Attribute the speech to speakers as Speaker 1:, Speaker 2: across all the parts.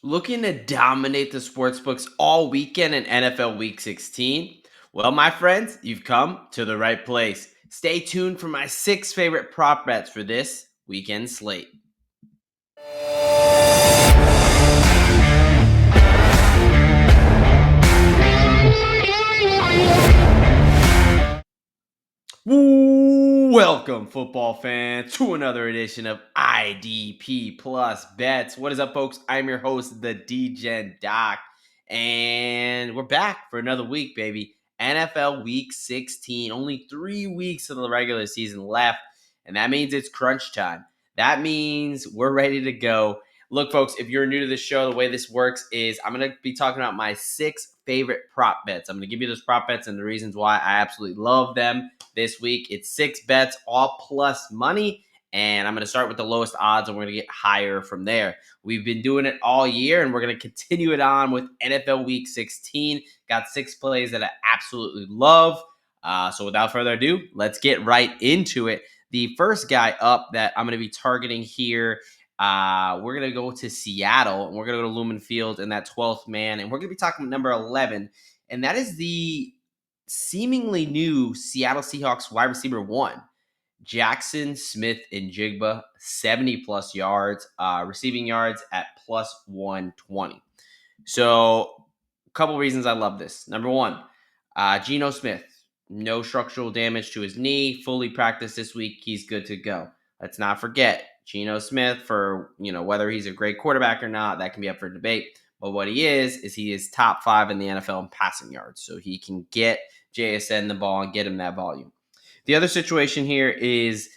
Speaker 1: Looking to dominate the sportsbooks all weekend in NFL Week 16? Well, my friends, you've come to the right place. Stay tuned for my 6 favorite prop bets for this weekend slate. Welcome, football fans, to another edition of IDP Plus Bets. What is up, folks? I'm your host, the DGen Doc, and we're back for another week, baby. NFL Week 16. Only 3 weeks of the regular season left, and that means it's crunch time. That means we're ready to go. Look, folks, if you're new to the show, the way this works is I'm going to be talking about my 6 favorite prop bets. I'm going to give you those prop bets and the reasons why I absolutely love them. This week, it's 6 bets, all plus money. And I'm going to start with the lowest odds, and we're going to get higher from there. We've been doing it all year, and we're going to continue it on with NFL Week 16. Got 6 plays that I absolutely love. So without further ado, let's get right into it. The first guy up that I'm going to be targeting here, we're going to go to Seattle, and we're going to go to Lumen Field in that 12th man. And we're going to be talking about number 11, and that is the seemingly new Seattle Seahawks wide receiver 1, jaxonsmithnjigba, 70 plus yards, receiving yards at plus 120. So, a couple reasons I love this. Number 1, Geno Smith, no structural damage to his knee, fully practiced this week. He's good to go. Let's not forget Geno Smith, for whether he's a great quarterback or not, that can be up for debate. But what he is top 5 in the NFL in passing yards. So he can get JSN the ball and get him that volume. The other situation here is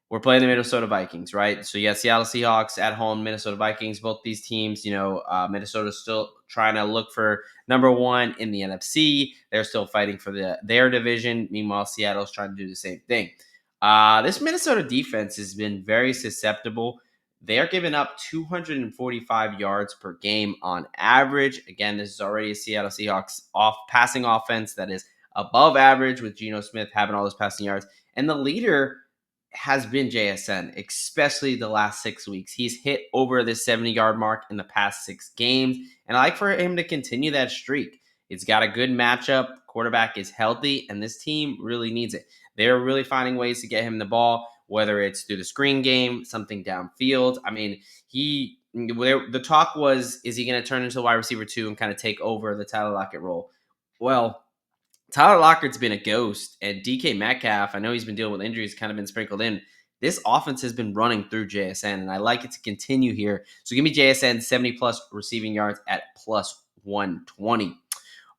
Speaker 1: we're playing the Minnesota Vikings, right? So you got Seattle Seahawks at home, Minnesota Vikings. Both these teams, Minnesota's still trying to look for number 1 in the NFC. They're still fighting for their division. Meanwhile, Seattle's trying to do the same thing. This Minnesota defense has been very susceptible. They are giving up 245 yards per game on average. Again, this is already a Seattle Seahawks passing offense that is above average, with Geno Smith having all those passing yards. And the leader has been JSN, especially the last 6 weeks. He's hit over the 70-yard mark in the past 6 games. And I like for him to continue that streak. It's got a good matchup. Quarterback is healthy, and this team really needs it. They're really finding ways to get him the ball, whether it's through the screen game, something downfield. I mean, the talk was, is he going to turn into a wide receiver 2 and kind of take over the Tyler Lockett role? Well, Tyler Lockett's been a ghost, and DK Metcalf, I know he's been dealing with injuries, kind of been sprinkled in. This offense has been running through JSN, and I like it to continue here. So give me JSN 70-plus receiving yards at plus 120.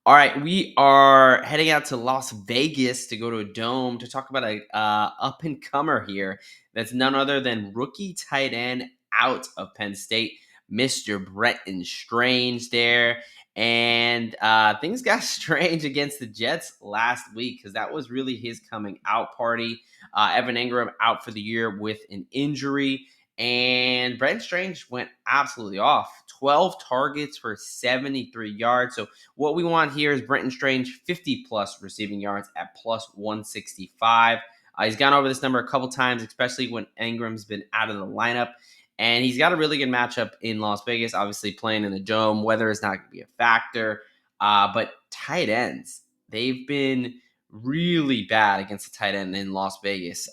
Speaker 1: All right, we are heading out to Las Vegas to go to a dome to talk about a up-and-comer here that's none other than rookie tight end out of Penn State, Mr. Brentonstrange there. And things got strange against the Jets last week because that was really his coming out party. Evan Ingram out for the year with an injury. And Brentonstrange went absolutely off. 12 targets for 73 yards. So what we want here is Brentonstrange 50-plus receiving yards at plus 165. He's gone over this number a couple times, especially when Ingram's been out of the lineup. And he's got a really good matchup in Las Vegas, obviously playing in the Dome. Weather is not going to be a factor. But tight ends, they've been really bad against the tight end in Las Vegas.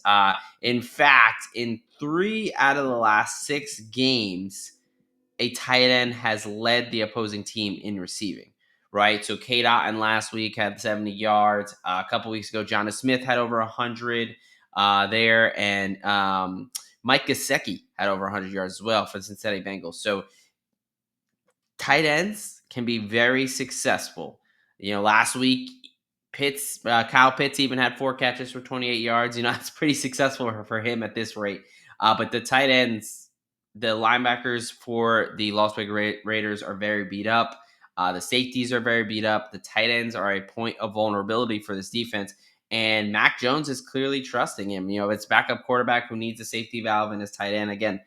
Speaker 1: In fact, in 3 out of the last 6 games, a tight end has led the opposing team in receiving, right? So K. Dotton last week had 70 yards. A couple weeks ago, Jonnu Smith had over 100 there. And Mike Gesicki had over 100 yards as well for the Cincinnati Bengals. So tight ends can be very successful. Last week, Kyle Pitts even had 4 catches for 28 yards. That's pretty successful for him at this rate. But the tight ends, the linebackers for the Las Vegas Raiders are very beat up. The safeties are very beat up. The tight ends are a point of vulnerability for this defense. And Mac Jones is clearly trusting him. It's backup quarterback who needs a safety valve in his tight end. Again,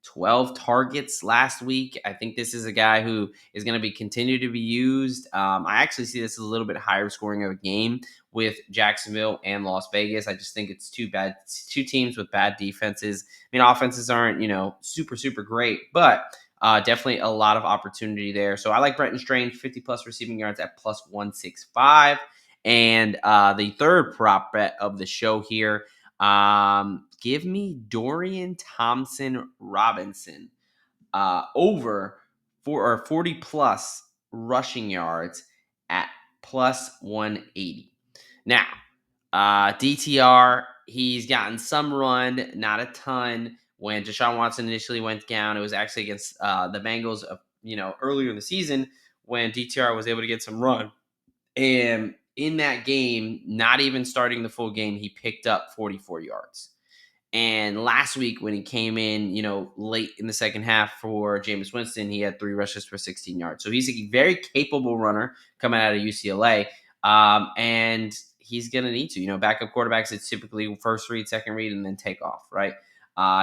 Speaker 1: 12 targets last week. I think this is a guy who is going to be continue to be used. I actually see this as a little bit higher scoring of a game with Jacksonville and Las Vegas. I just think it's two teams with bad defenses. Offenses aren't, super, super great, but Definitely a lot of opportunity there. So I like brentonstrange 50 plus receiving yards at plus 165. And the third prop bet of the show here, give me Dorian Thompson Robinson over 40 plus rushing yards at plus 180. Now, DTR, he's gotten some run, not a ton. When Deshaun Watson initially went down, it was actually against the Bengals, earlier in the season when DTR was able to get some run. And in that game, not even starting the full game, he picked up 44 yards. And last week, when he came in, late in the second half for Jameis Winston, he had 3 rushes for 16 yards. So he's a very capable runner coming out of UCLA. And he's going to need to. Backup quarterbacks, it's typically first read, second read, and then take off, right?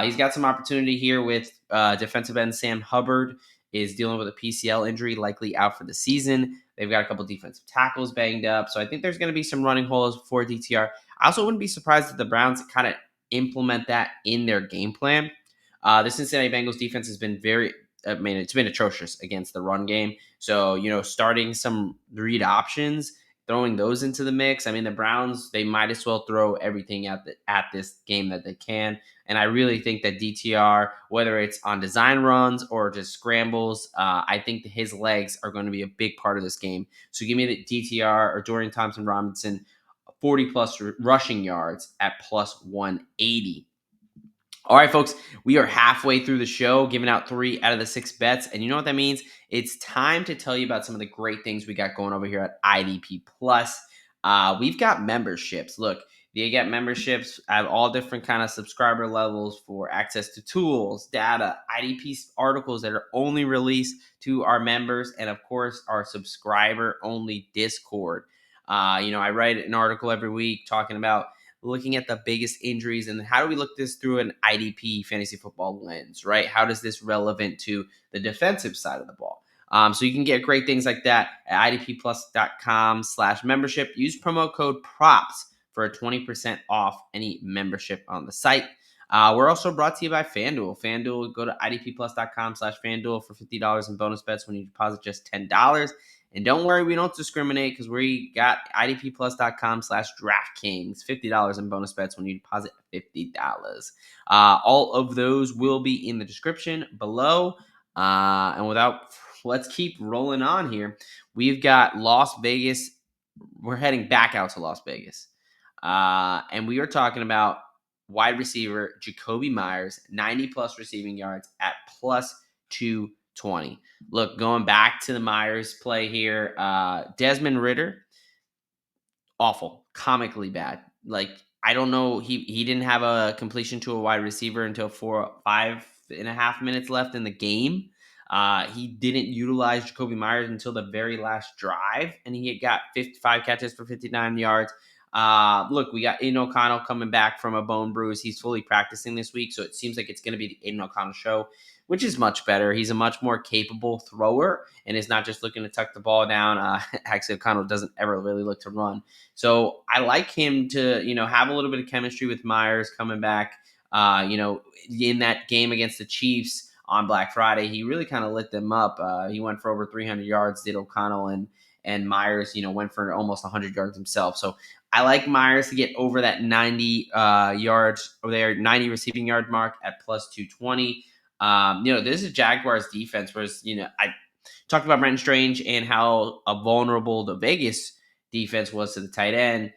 Speaker 1: He's got some opportunity here with defensive end Sam Hubbard is dealing with a PCL injury, likely out for the season. They've got a couple defensive tackles banged up. So I think there's going to be some running holes for DTR. I also wouldn't be surprised if the Browns kind of implement that in their game plan. The Cincinnati Bengals defense has been it's been atrocious against the run game. So, starting some read options, throwing those into the mix. I mean, the Browns, they might as well throw everything at this game that they can. And I really think that DTR, whether it's on design runs or just scrambles, I think that his legs are going to be a big part of this game. So give me the DTR or Dorian Thompson Robinson 40 plus rushing yards at plus 180. All right, folks, we are halfway through the show, giving out 3 out of the 6 bets. And you know what that means? It's time to tell you about some of the great things we got going over here at IDP Plus. We've got memberships. Look, you get memberships at all different kind of subscriber levels for access to tools, data, IDP articles that are only released to our members, and of course, our subscriber-only Discord. I write an article every week talking about looking at the biggest injuries and how do we look this through an IDP fantasy football lens, right? How does this relevant to the defensive side of the ball? So you can get great things like that at idpplus.com/membership. Use promo code PROPS for a 20% off any membership on the site. We're also brought to you by FanDuel. FanDuel, go to idpplus.com/FanDuel for $50 in bonus bets when you deposit just $10. And don't worry, we don't discriminate because we got idpplus.com/DraftKings, $50 in bonus bets when you deposit $50. All of those will be in the description below. Let's keep rolling on here. We've got Las Vegas. We're heading back out to Las Vegas. And we are talking about wide receiver jakobimeyers, 90 plus receiving yards at plus 220. Look, going back to the Myers play here, Desmond Ridder, awful, comically bad. Like, I don't know, he didn't have a completion to a wide receiver until 5.5 minutes left in the game. He didn't utilize jakobimeyers until the very last drive, and he got 55 catches for 59 yards. Look, we got Aiden O'Connell coming back from a bone bruise. He's fully practicing this week, so it seems like it's going to be the Aiden O'Connell show, which is much better. He's a much more capable thrower and is not just looking to tuck the ball down. Actually, O'Connell doesn't ever really look to run. So I like him to, have a little bit of chemistry with Myers coming back. In that game against the Chiefs on Black Friday, he really kind of lit them up. He went for over 300 yards, did O'Connell, and Myers, went for almost 100 yards himself. So I like Myers to get over that 90 yards or there, 90 receiving yard mark at plus 220. This is Jaguars defense, whereas, I talked about brentonstrange and how vulnerable the Vegas defense was to the tight end.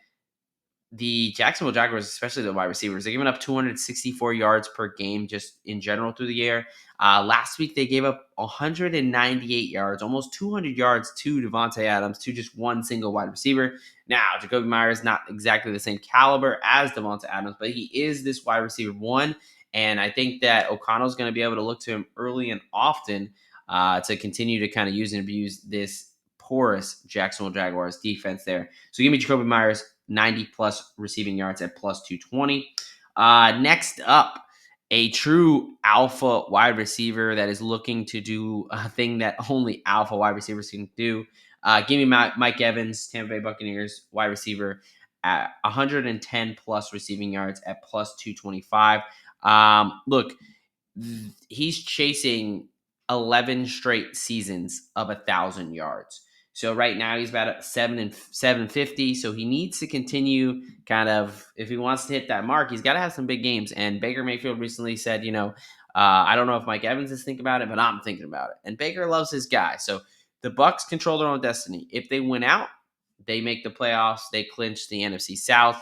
Speaker 1: The Jacksonville Jaguars, especially the wide receivers, they're giving up 264 yards per game just in general through the air. Last week, they gave up 198 yards, almost 200 yards to Davante Adams, to just one single wide receiver. Now, jakobimeyers not exactly the same caliber as Davante Adams, but he is this wide receiver one. And I think that O'Connell's going to be able to look to him early and often to continue to kind of use and abuse this porous Jacksonville Jaguars defense there. So give me jakobimeyers 90 plus receiving yards at plus 220. Next up, a true alpha wide receiver that is looking to do a thing that only alpha wide receivers can do. Give me Mike Evans, Tampa Bay Buccaneers wide receiver at 110 plus receiving yards at plus 225. Look, he's chasing 11 straight seasons of 1,000 yards. So right now he's about at 750. So he needs to continue kind of, if he wants to hit that mark, he's got to have some big games. And Baker Mayfield recently said, I don't know if Mike Evans is thinking about it, but I'm thinking about it. And Baker loves his guy. So the Bucs control their own destiny. If they win out, they make the playoffs. They clinch the NFC South.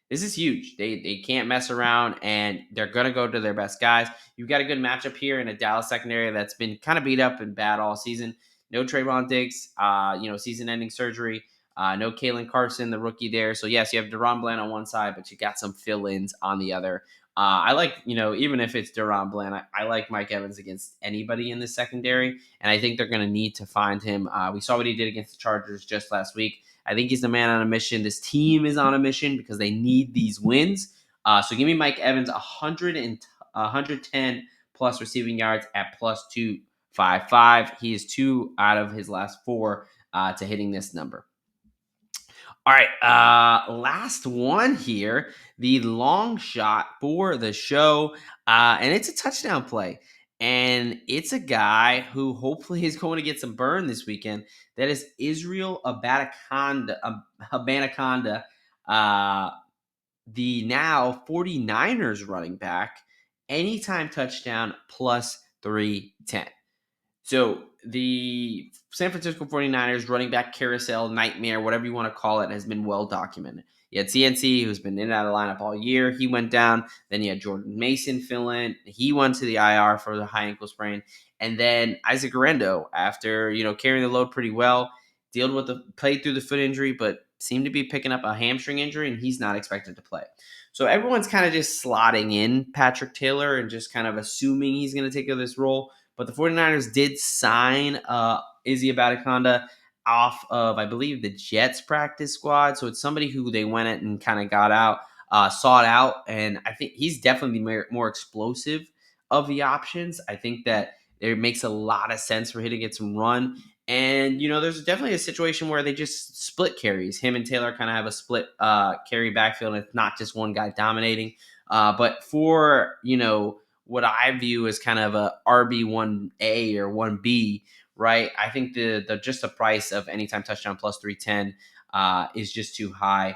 Speaker 1: This is huge. They can't mess around, and they're going to go to their best guys. You've got a good matchup here in a Dallas secondary that's been kind of beat up and bad all season. No Trayvon Diggs, season-ending surgery. No Kalen Carson, the rookie there. So, yes, you have Deron Bland on one side, but you got some fill-ins on the other. I like, even if it's Deron Bland, I like Mike Evans against anybody in the secondary, and I think they're going to need to find him. We saw what he did against the Chargers just last week. I think he's the man on a mission. This team is on a mission because they need these wins. So give me Mike Evans 110 plus receiving yards at plus 255. He is 2 out of his last 4 to hitting this number. All right, last one here, the long shot for the show, and it's a touchdown play. And it's a guy who hopefully is going to get some burn this weekend. That is Israel Abanikanda, the now 49ers running back, anytime touchdown plus 310. So the San Francisco 49ers running back carousel, nightmare, whatever you want to call it, has been well documented. You had CNC, who's been in and out of the lineup all year. He went down. Then you had Jordan Mason fill in. He went to the IR for the high ankle sprain. And then Isaac Guerendo, after carrying the load pretty well, played through the foot injury, but seemed to be picking up a hamstring injury, and he's not expected to play. So everyone's kind of just slotting in Patrick Taylor and just kind of assuming he's going to take over this role. But the 49ers did sign izzyabanikanda off of, I believe, the Jets practice squad. So it's somebody who they went at and kind of sought out. And I think he's definitely the more explosive of the options. I think that it makes a lot of sense for him to get some run. And, there's definitely a situation where they just split carries. Him and Taylor kind of have a split carry backfield. And it's not just one guy dominating. But for, what I view as kind of a RB1A or 1B, right? I think the just the price of anytime touchdown plus 310 is just too high.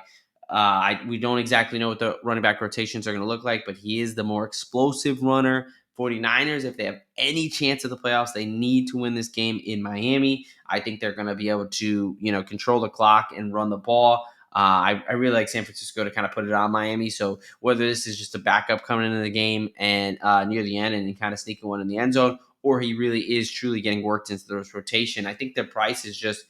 Speaker 1: We don't exactly know what the running back rotations are going to look like, but he is the more explosive runner. 49ers, if they have any chance of the playoffs, they need to win this game in Miami. I think they're going to be able to, control the clock and run the ball. I really like San Francisco to kind of put it on Miami. So whether this is just a backup coming into the game and near the end and kind of sneaking one in the end zone, or he really is truly getting worked into the rotation, I think the price is just,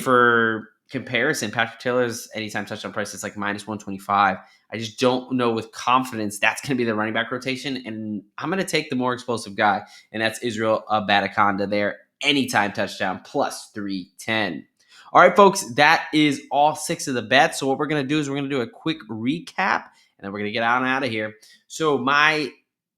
Speaker 1: for comparison, Patrick Taylor's anytime touchdown price is like minus 125. I just don't know with confidence that's going to be the running back rotation. And I'm going to take the more explosive guy, and that's Israel Abanikanda there. Anytime touchdown plus 310. All right, folks, that is all 6 of the bets. So what we're going to do is we're going to do a quick recap, and then we're going to get out of here. So my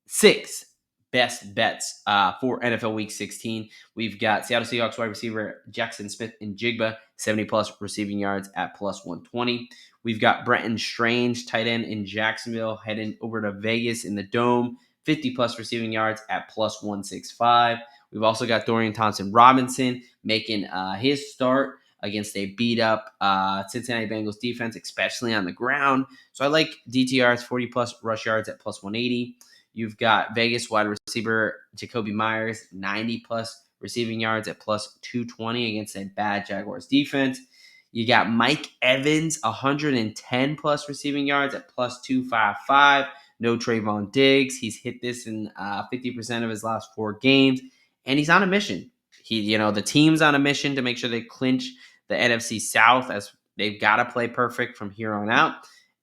Speaker 1: 6 best bets for NFL Week 16. We've got Seattle Seahawks wide receiver jaxonsmithnjigba, 70-plus receiving yards at plus 120. We've got brentonstrange, tight end in Jacksonville, heading over to Vegas in the Dome, 50-plus receiving yards at plus 165. We've also got dorianthompsonrobinson making his start against a beat-up Cincinnati Bengals defense, especially on the ground. So I like DTR's 40-plus rush yards at plus 180. You've got Vegas wide receiver jakobimeyers, 90-plus receiving yards at plus 220 against a bad Jaguars defense. You got Mike Evans, 110-plus receiving yards at plus 255. No Trayvon Diggs. He's hit this in 50% of his last 4 games, and he's on a mission. The team's on a mission to make sure they clinch the NFC South, as they've got to play perfect from here on out.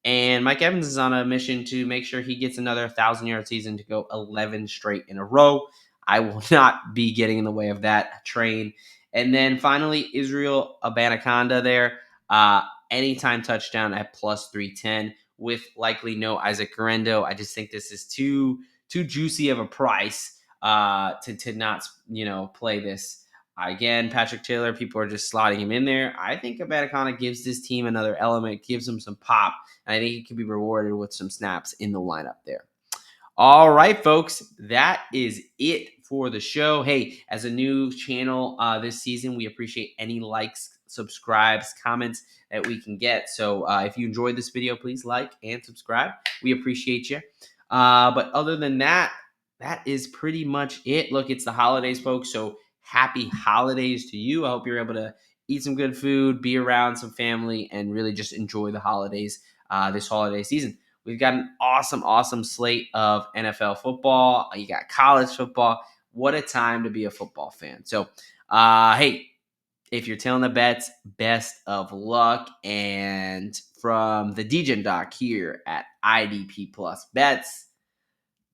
Speaker 1: And Mike Evans is on a mission to make sure he gets another 1,000-yard season to go 11 straight in a row. I will not be getting in the way of that train. And then finally, Israel Abanikanda there. Anytime touchdown at plus 310 with likely no Isaac Guerendo. I just think this is too juicy of a price to not play this. Again, Patrick Taylor, people are just slotting him in there. I think Abanikanda gives this team another element, gives them some pop, and I think he can be rewarded with some snaps in the lineup there. All right, folks, that is it for the show. Hey, as a new channel this season, we appreciate any likes, subscribes, comments that we can get. So if you enjoyed this video, please like and subscribe. We appreciate you. But other than that, that is pretty much it. Look, it's the holidays, folks. So happy holidays to you. I hope you're able to eat some good food, be around some family, and really just enjoy the holidays this holiday season. We've got an awesome, awesome slate of NFL football. You got college football. What a time to be a football fan. So, hey, if you're tailing the bets, best of luck. And from the DJ Doc here at IDP Plus Bets,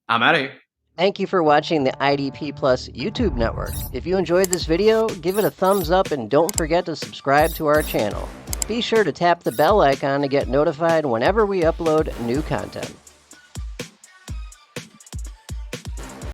Speaker 1: I'm out of here.
Speaker 2: Thank you for watching the IDP Plus YouTube network. If you enjoyed this video, give it a thumbs up and don't forget to subscribe to our channel. Be sure to tap the bell icon to get notified whenever we upload new content.